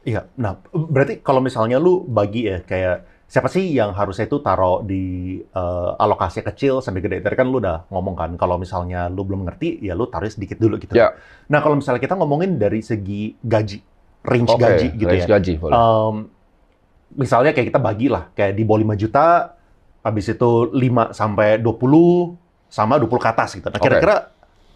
Iya, nah berarti kalau misalnya lu bagi ya kayak siapa sih yang harusnya itu taruh di alokasi kecil sampai gede? Tadi kan lu udah ngomong kan kalau misalnya lu belum ngerti ya lu taruh sedikit dulu gitu. Ya, Nah kalau misalnya kita ngomongin dari segi gaji, range oke, gaji gitu range ya. gaji boleh. Misalnya kayak kita bagilah kayak di bawah 5 juta, habis itu 5 sampai 20 sama 20 ke atas gitu. Nah Oke. kira-kira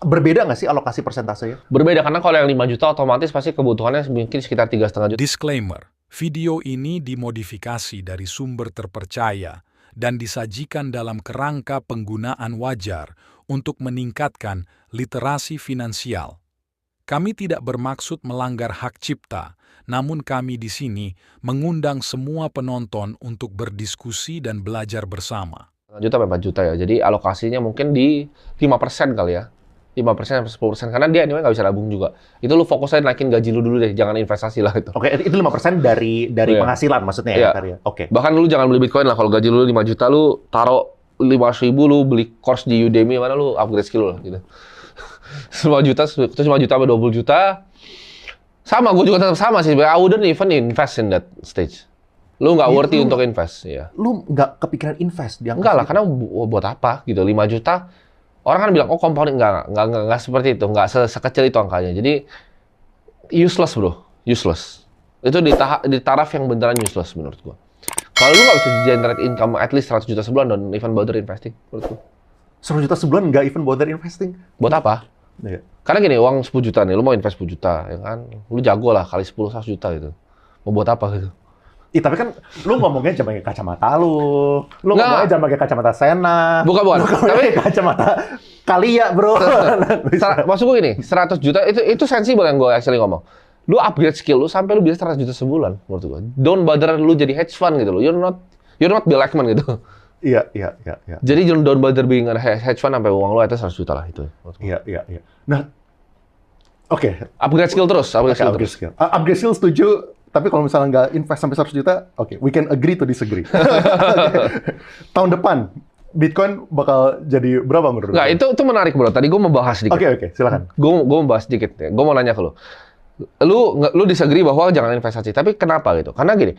berbeda nggak sih alokasi persentasenya? Berbeda karena kalau yang 5 juta otomatis pasti kebutuhannya mungkin sekitar 3,5 juta. Disclaimer, video ini dimodifikasi dari sumber terpercaya dan disajikan dalam kerangka penggunaan wajar untuk meningkatkan literasi finansial. Kami tidak bermaksud melanggar hak cipta, namun kami di sini mengundang semua penonton untuk berdiskusi dan belajar bersama. Juta sampai 4 juta ya. Jadi alokasinya mungkin di 5% kali ya. 5% sampai 10%. Karena dia anyway nggak bisa nabung juga. Itu lu fokus aja naikin gaji lu dulu deh. Jangan investasi lah itu. Oke, itu 5% dari Iya. penghasilan maksudnya Iya. ya, Tar, ya? Oke. Bahkan lu jangan beli Bitcoin lah. Kalau gaji lu 5 juta, lu taruh 5.000 lu beli course di Udemy, mana lu upgrade skill lu lah gitu. 5 juta, terus 5 juta sampai 20 juta. Sama, gue juga tetap sama sih. I wouldn't even invest in that stage. Lu nggak worthy untuk invest, ya. Lu nggak kepikiran invest di angka Enggak lah, segitu? karena buat apa gitu. 5 juta, orang kan bilang, oh compounding. Enggak seperti itu. Enggak sekecil itu angkanya. Jadi, useless bro. Useless. Itu di taraf yang beneran useless menurut gua. Kalau lu nggak bisa generate income at least 100 juta sebulan, don't even bother investing menurut gua. 100 juta sebulan nggak even bother investing? Buat apa? Iya. Karena gini, uang 10 juta nih, lu mau invest 10 juta, ya kan? Lu jago lah, kali 10, 100 juta gitu. Mau buat apa gitu? Ih, tapi kan lu ngomongnya jangan pakai kacamata lu. Lu Nggak. ngomongnya jangan pakai kacamata Sena. Bukan. Lu ngomongnya pakai kacamata Kalia, bro. Maksud gue gini, 100 juta, itu sensible yang gue actually ngomong. Lu upgrade skill lu sampai lu bisa 100 juta sebulan, menurut gue. Don't bother lu jadi hedge fund gitu loh. You're not Bill Ackman gitu. Iya. Jadi don't bother being a hedge fund sampai uang lu itu 100 juta lah itu. Iya. Nah, oke. Upgrade skill terus, upgrade skill Upgrade terus. skill. Upgrade skill setuju, tapi kalau misalnya nggak invest sampai 100 juta, oke, we can agree to disagree. Tahun depan, Bitcoin bakal jadi berapa menurut Nggak, lu? itu menarik bro. Tadi gue mau bahas sedikit. Oke, silakan. Gue mau bahas sedikit ya. Gue mau nanya ke lu. Lu disagree bahwa jangan investasi. Tapi kenapa gitu? Karena gini,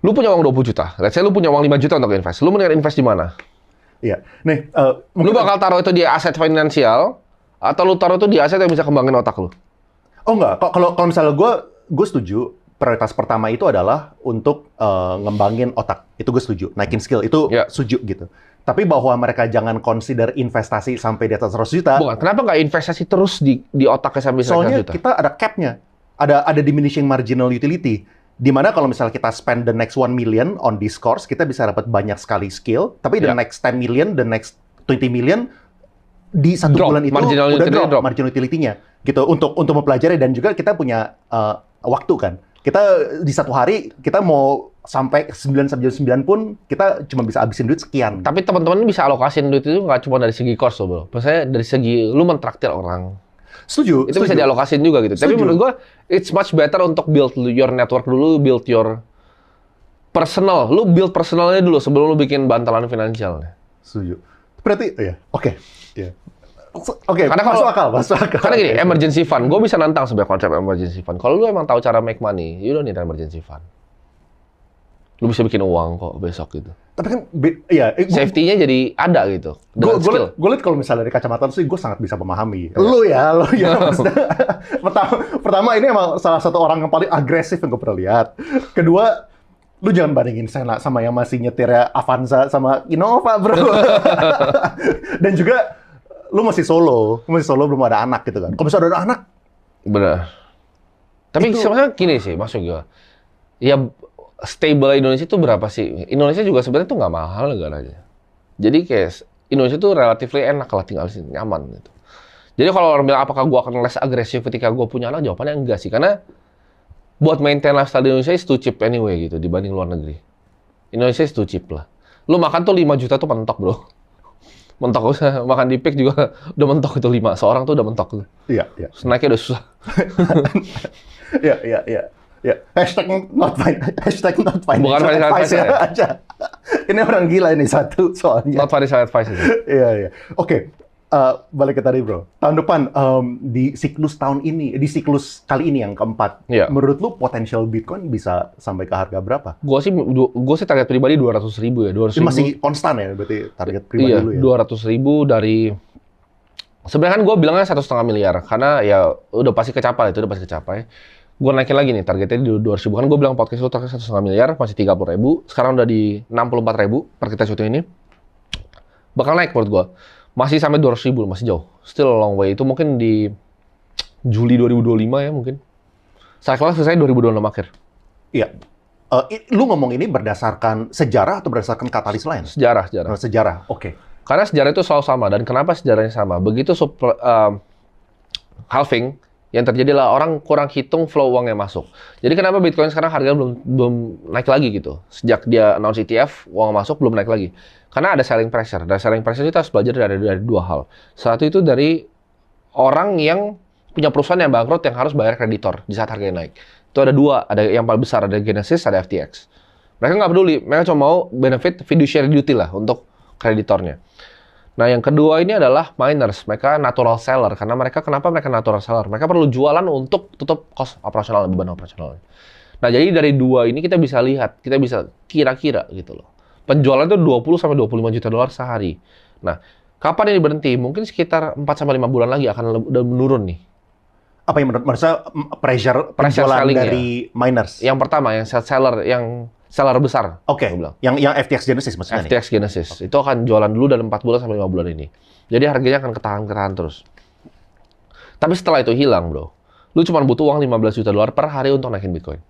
lu punya uang 20 juta. Let's say lu punya uang 5 juta untuk invest. Lu mendingan invest di mana? Iya. Nih, Lu bakal taruh itu di aset finansial atau lu taruh itu di aset yang bisa kembangin otak lu? Oh enggak, kalau misalnya gue setuju, prioritas pertama itu adalah untuk ngembangin otak. Itu gue setuju, naikin skill, itu Ya. setuju gitu. Tapi bahwa mereka jangan consider investasi sampai di atas 100 juta, Bukan, kenapa nggak investasi terus di otaknya sampai 100 soalnya juta? kita ada cap-nya. Ada diminishing marginal utility. Dimana kalau misalnya kita spend the next 1 million on this course, kita bisa dapat banyak sekali skill, tapi the Ya. next 10 million, the next 20 million, di satu Drop, bulan itu marginal udah utility drop. marginal utility-nya gitu untuk mempelajari, dan juga kita punya waktu kan. Kita di satu hari kita mau sampai 9 sampai jam 9 pun kita cuma bisa habisin duit sekian. Tapi teman-teman bisa alokasin duit itu nggak cuma dari segi cost loh bro. Maksudnya dari segi lu mentraktir orang. Setuju. Itu bisa dialokasin juga gitu. Tapi Setuju. menurut gua, it's much better untuk build your network dulu, build your personal. Lu build personalnya dulu sebelum lu bikin bantalan finansial. Setuju. Berarti ya, oke. Iya. Oke, Karena masuk kalau- akal. Karena gini, emergency fund. Gue bisa nantang sebenarnya konsep emergency fund. Kalau lu emang tahu cara make money, you don't need emergency fund. Lu bisa bikin uang kok besok gitu. Tapi kan, iya. Safety-nya jadi ada gitu. Dengan skill. Gue liat kalau misalnya dari kacamata lu sih, gue sangat bisa memahami. Lu ya. Maksudnya, pertama ini emang salah satu orang yang paling agresif yang gue pernah lihat. Kedua, lu jangan bandingin Sena sama yang masih nyetirnya Avanza sama Innova, bro. Dan juga, lu masih solo belum ada anak gitu kan. Kalau misalnya ada anak, Benar. Tapi sebenarnya gini sih, maksud gue. Ya, stable Indonesia itu berapa sih? Indonesia juga sebenarnya tuh nggak mahal negaranya. Jadi kayak Indonesia tuh relatively enak lah tinggal di sini, nyaman gitu. Jadi kalau orang bilang apakah gue akan less agresif ketika gue punya anak, jawabannya enggak sih. Karena buat maintain lifestyle di Indonesia is too cheap anyway gitu dibanding luar negeri. Indonesia is too cheap lah. Lu makan tuh 5 juta tuh mentok bro. Mentok, usah makan di Peak juga udah mentok itu 5. Seorang tuh udah mentok tuh. iya. Naiknya udah susah. Iya. Hashtag not fine. Bukan financial advisor ya? aja. Ini orang gila ini satu soalnya. Not financial advice itu. Iya. Oke. balik ke tadi bro. Tahun depan di siklus kali ini yang keempat, Iya. menurut lu potensial Bitcoin bisa sampai ke harga berapa? Gue sih target pribadi 200.000 ya. 200.000. Ini masih konstan ya berarti target pribadi Iya, lu ya? 200.000 dari sebenarnya kan gue bilangnya 1,5 miliar karena ya udah pasti kecapai itu udah pasti kecapai. Gue naikin lagi nih targetnya di 200.000 kan gue bilang podcast lu target 1,5 miliar masih 30.000 sekarang udah di 64.000 per kita syuting ini bakal naik menurut gue masih sampai 200.000 masih jauh still a long way itu mungkin di Juli 2025 ya mungkin cycle selesai 2026 akhir. Iya. Lu ngomong ini berdasarkan sejarah atau berdasarkan katalis lain? Sejarah. Sejarah, oke. Karena sejarah itu selalu sama dan kenapa sejarahnya sama? Begitu halving yang terjadi adalah orang kurang hitung flow uang yang masuk. Jadi kenapa Bitcoin sekarang harganya belum naik lagi gitu? Sejak dia announce ETF, uang masuk belum naik lagi. Karena ada selling pressure. Dan selling pressure itu harus belajar dari dua hal. Satu itu dari orang yang punya perusahaan yang bangkrut yang harus bayar kreditor di saat harganya naik. Itu ada dua, ada yang paling besar, ada Genesis, ada FTX. Mereka nggak peduli, mereka cuma mau benefit fiduciary duty lah untuk kreditornya. Nah, yang kedua ini adalah miners. Mereka natural seller. Karena kenapa mereka natural seller? Mereka perlu jualan untuk tutup cost operasional, beban operasional. Nah, jadi dari dua ini kita bisa lihat, kita bisa kira-kira gitu loh. Penjualan itu 20-25 juta dolar sehari. Nah, kapan ini berhenti? Mungkin sekitar 4-5 bulan lagi akan udah menurun nih. Apa yang maksudnya pressure penjualan selling dari miners? Yang pertama, yang seller besar. Oke, gua bilang. yang FTX Genesis maksudnya nih? FTX Genesis. Itu akan jualan dulu dalam 4 bulan sampai 5 bulan ini. Jadi harganya akan ketahan terus. Tapi setelah itu hilang, bro. Lu cuma butuh uang 15 juta dolar per hari untuk naikin Bitcoin.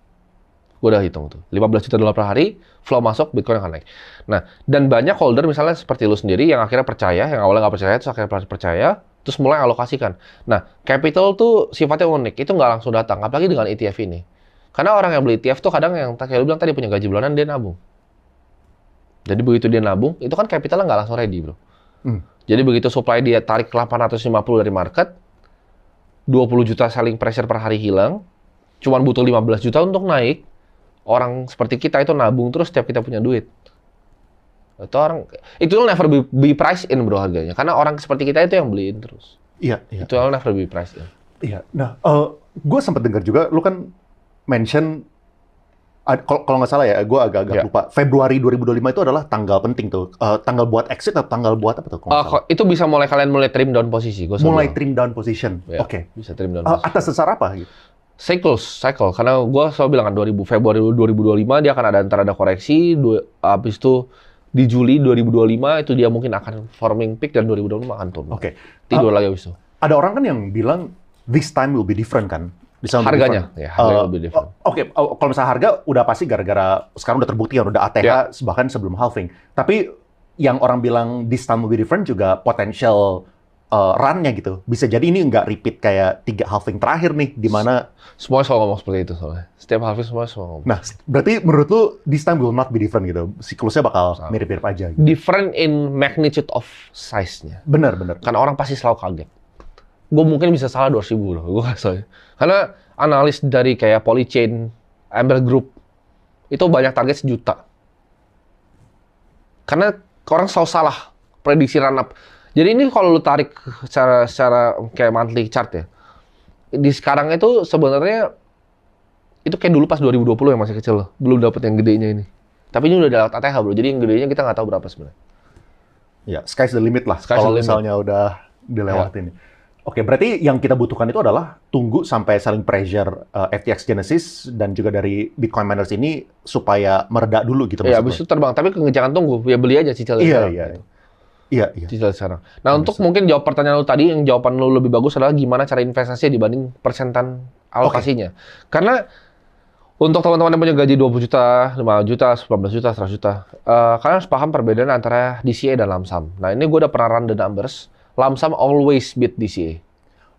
Gue udah hitung tuh. 15 juta dolar per hari, flow masuk, Bitcoin akan naik. Nah, dan banyak holder misalnya seperti lu sendiri yang akhirnya percaya, yang awalnya nggak percaya, terus akhirnya percaya, terus mulai alokasikan. Nah, capital tuh sifatnya unik. Itu nggak langsung datang, apalagi dengan ETF ini. Karena orang yang beli ETF tuh kadang yang kayak lu bilang tadi punya gaji bulanan, dia nabung. Jadi begitu dia nabung, itu kan capitalnya nggak langsung ready, bro. Jadi begitu supply dia tarik 850 dari market, 20 juta selling pressure per hari hilang, cuman butuh 15 juta untuk naik, orang seperti kita itu nabung terus setiap kita punya duit. Itu will never be price in, bro, harganya. Karena orang seperti kita itu yang beliin terus. Iya. Itu will never be price in. Iya. Nah, gue sempat dengar juga, lu kan mention, kalau nggak salah ya, gue agak-agak lupa. Februari 2025 itu adalah tanggal penting tuh. Tanggal buat exit atau tanggal buat apa tuh? Itu bisa kalian mulai trim down posisi. Mulai trim down position. Ya, Oke. Bisa trim down posisi. Atas dasar apa gitu? Cycle. Karena gue selalu bilang kan Februari 2025 dia akan ada koreksi. Habis itu di Juli 2025 itu dia mungkin akan forming peak dan 2025 akan turun. Oke. Tidur lagi habis itu. Ada orang kan yang bilang this time will be different kan? Harganya, ya, harganya lebih different. Oke, kalau misalnya harga udah pasti gara-gara sekarang udah terbukti kan udah ATH bahkan sebelum halving. Tapi yang orang bilang this time will be different juga potential run-nya gitu. Bisa jadi ini nggak repeat kayak 3 halving terakhir nih, di mana semua selalu ngomong seperti itu soalnya. Setiap halving semua ngomong. Nah, berarti menurut lu this time will not be different gitu. Siklusnya bakal mirip-mirip aja gitu. Different in magnitude of size-nya. Benar. Karena orang pasti selalu kaget. Gue mungkin bisa salah 200.000 loh, gue nggak salah. Karena analis dari kayak Polychain, Amber Group, itu banyak target 1 juta. Karena orang selalu salah prediksi run up. Jadi ini kalau lu tarik secara kayak monthly chart ya, di sekarang itu sebenarnya itu kayak dulu pas 2020 yang masih kecil, belum dapet yang gedenya ini. Tapi ini udah ada ATH, bro, jadi yang gedenya kita nggak tahu berapa sebenarnya. Ya, sky's the limit lah kalau misalnya udah dilewatin. Oke, berarti yang kita butuhkan itu adalah tunggu sampai selling pressure FTX Genesis dan juga dari Bitcoin miners ini supaya mereda dulu gitu. Iya, habis itu terbang. Tapi jangan tunggu, ya beli aja cicil sekarang. Iya. Cicil sekarang. Nah, untuk mungkin jawab pertanyaan lu tadi, yang jawaban lu lebih bagus adalah gimana cara investasinya dibanding persentan alokasinya. Karena untuk teman-teman yang punya gaji 20 juta, 5 juta, 19 juta, 100 juta, kalian harus paham perbedaan antara DCA dan lump sum. Nah, ini gue udah pernah run the numbers. Lump sum always beat DCA.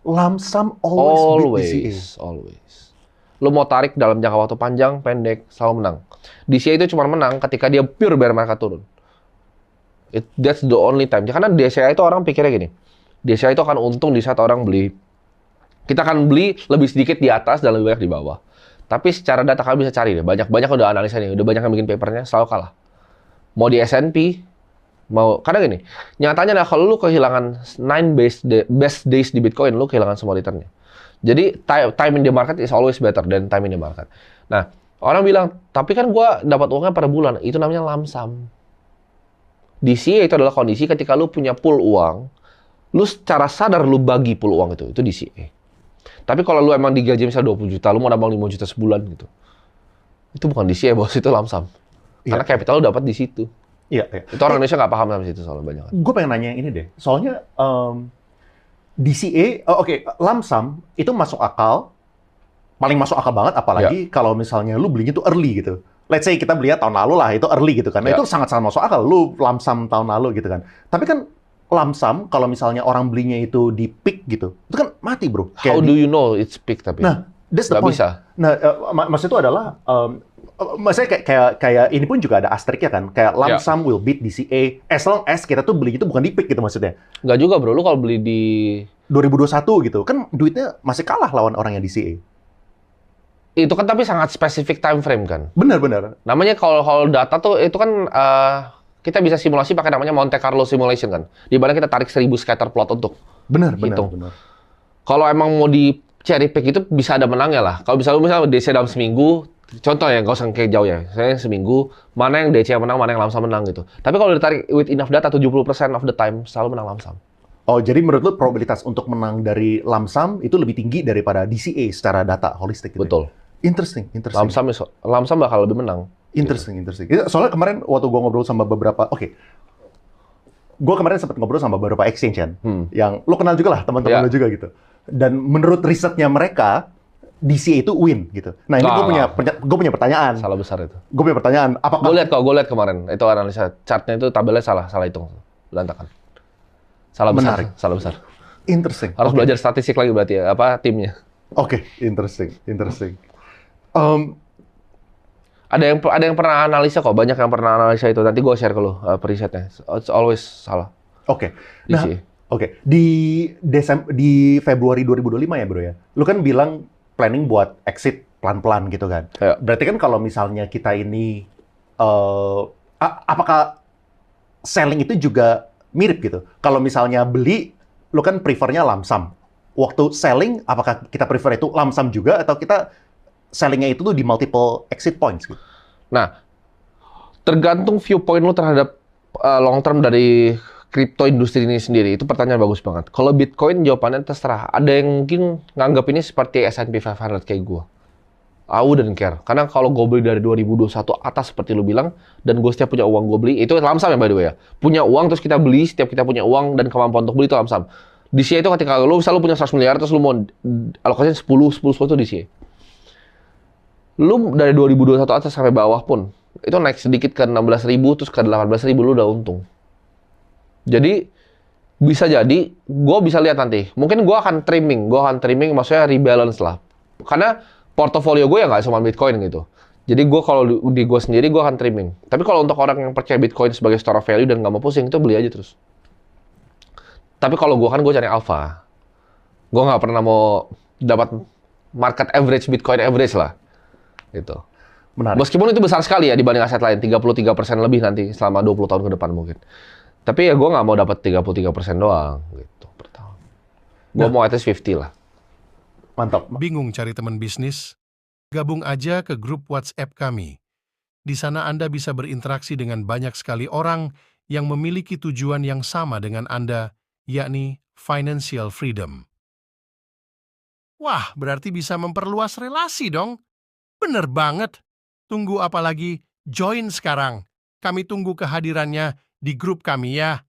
Lump sum always beat DCA? Always. Lu mau tarik dalam jangka waktu panjang, pendek, selalu menang. DCA itu cuma menang ketika dia pure bear market turun. That's the only time. Karena DCA itu orang pikirnya gini. DCA itu akan untung di saat orang beli. Kita akan beli lebih sedikit di atas dan lebih banyak di bawah. Tapi secara data kalian bisa cari deh. Banyak udah analisa nih. Udah banyak yang bikin papernya, selalu kalah. Mau di S&P, Karena gini, nyatanya adalah kalau lu kehilangan 9 best days di Bitcoin, lu kehilangan semua returnnya. Jadi time in the market is always better than time in the market. Nah, orang bilang, tapi kan gua dapat uangnya per bulan. Itu namanya lump sum. DCA itu adalah kondisi ketika lu punya pool uang, lu secara sadar lu bagi pool uang itu DCA. Tapi kalau lu emang digaji misalnya 20 juta, lu mau nambang 5 juta sebulan gitu. Itu bukan DCA, bos, itu lump sum. Karena capital lu dapat di situ. Iya, iya. Itu orang Indonesia nggak paham sama situ soalnya banyak. Gue pengen nanya yang ini deh. Soalnya DCA, lump sum itu masuk akal, paling masuk akal banget, apalagi kalau misalnya lu belinya tuh early gitu. Let's say kita belinya tahun lalu lah, itu early gitu kan. Nah, itu sangat-sangat masuk akal. Lu lump sum tahun lalu gitu kan. Tapi kan lump sum, kalau misalnya orang belinya itu di peak gitu, itu kan mati, bro. How do you know it's peak tapi? Nah, that's the point. Bisa. Nah, maksud itu adalah, maksudnya kayak ini pun juga ada asteriknya kan. Kayak lump sum will beat DCA, as long as kita tuh beli itu bukan di peak gitu maksudnya. Nggak juga, bro. Lu kalau beli di 2021 gitu, kan duitnya masih kalah lawan orang yang DCA. Itu kan tapi sangat spesifik time frame kan. Benar. Namanya kalau data tuh itu kan kita bisa simulasi pakai namanya Monte Carlo simulation kan. Di mana kita tarik 1000 scatter plot untuk benar. Kalau emang mau di cherry pick itu bisa ada menangnya lah. Kalau misalnya DC dalam seminggu, contoh ya, nggak usah kayak jauh ya. Saya seminggu, mana yang DC menang, mana yang lamsam menang gitu. Tapi kalau ditarik with enough data, 70% of the time selalu menang lamsam. Oh, jadi menurut lu probabilitas untuk menang dari lump sum itu lebih tinggi daripada DCA secara data holistik gitu? Betul. Interesting. Lump sum bakal lebih menang. Interesting. Soalnya kemarin waktu gue ngobrol sama beberapa, gue kemarin sempat ngobrol sama beberapa exchange kan, yang lo kenal juga lah teman-teman lo juga gitu. Dan menurut risetnya mereka, DCA itu win gitu. Nah ini gue punya pertanyaan. Salah besar itu. Gue punya pertanyaan. Apakah? Gue lihat kemarin itu analisa chartnya itu tabelnya salah hitung, berantakan. Salah besar. Interesting. Harus belajar statistik lagi berarti ya, timnya. Oke, interesting. Ada yang pernah analisa kok, banyak yang pernah analisa itu. Nanti gue share ke lo perisetnya. It's always salah. Oke. Nah, di Februari 2025 ya bro ya. Lu kan bilang planning buat exit pelan-pelan gitu kan. Ya. Berarti kan kalau misalnya kita ini, apakah selling itu juga mirip gitu? Kalau misalnya beli, lu kan prefernya lump sum. Waktu selling, apakah kita prefer itu lump sum juga atau kita sellingnya itu tuh di multiple exit points gitu? Nah, tergantung viewpoint lu terhadap long term dari crypto industri ini sendiri. Itu pertanyaan bagus banget. Kalau Bitcoin jawabannya terserah. Ada yang mungkin nganggap ini seperti S&P 500 kayak gue. I wouldn't care. Karena kalau gue beli dari 2021 atas seperti lu bilang, dan gue setiap punya uang gue beli, itu lump sum ya by the way ya. Punya uang terus kita beli, setiap kita punya uang dan kemampuan untuk beli itu lump sum. DCA itu ketika lu misalnya lu punya 100 miliar terus lu mau alokasiin 10 itu DCA. Lu dari 2021 atas sampai bawah pun, itu naik sedikit ke 16.000 terus ke 18.000 lu udah untung. Jadi bisa jadi gue bisa lihat nanti. Mungkin gue akan trimming maksudnya rebalance lah. Karena portofolio gue ya nggak cuma Bitcoin gitu. Jadi gue kalau di gue sendiri gue akan trimming. Tapi kalau untuk orang yang percaya Bitcoin sebagai store of value dan nggak mau pusing, itu beli aja terus. Tapi kalau gue cari alpha. Gue nggak pernah mau dapat market average Bitcoin average lah. Gitu. Menarik. Meskipun itu besar sekali ya dibanding aset lain, 33% lebih nanti selama 20 tahun ke depan mungkin. Tapi ya gue nggak mau dapat 33% doang gitu per tahun. Gue mau at least 50 lah. Mantap. Bingung cari teman bisnis? Gabung aja ke grup WhatsApp kami. Di sana Anda bisa berinteraksi dengan banyak sekali orang yang memiliki tujuan yang sama dengan Anda, yakni financial freedom. Wah, berarti bisa memperluas relasi dong. Bener banget. Tunggu apa lagi? Join sekarang. Kami tunggu kehadirannya di grup kami ya.